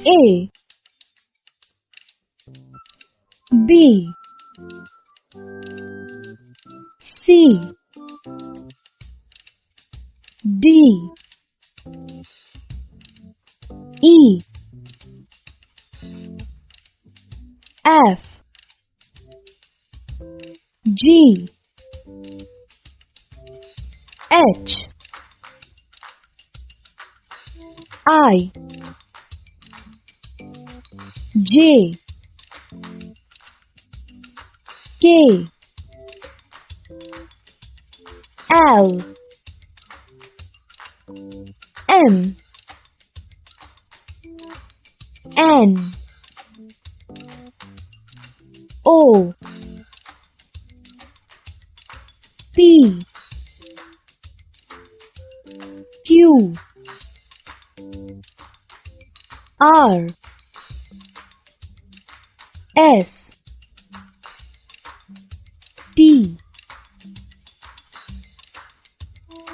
A, B, C, D, E, F, G, H, I, J, K, L, M, N, O, P, Q, R, S, T,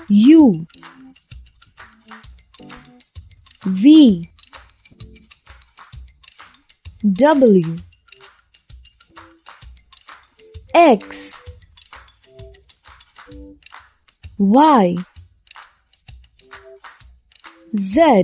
U, V, W, X, Y, Z,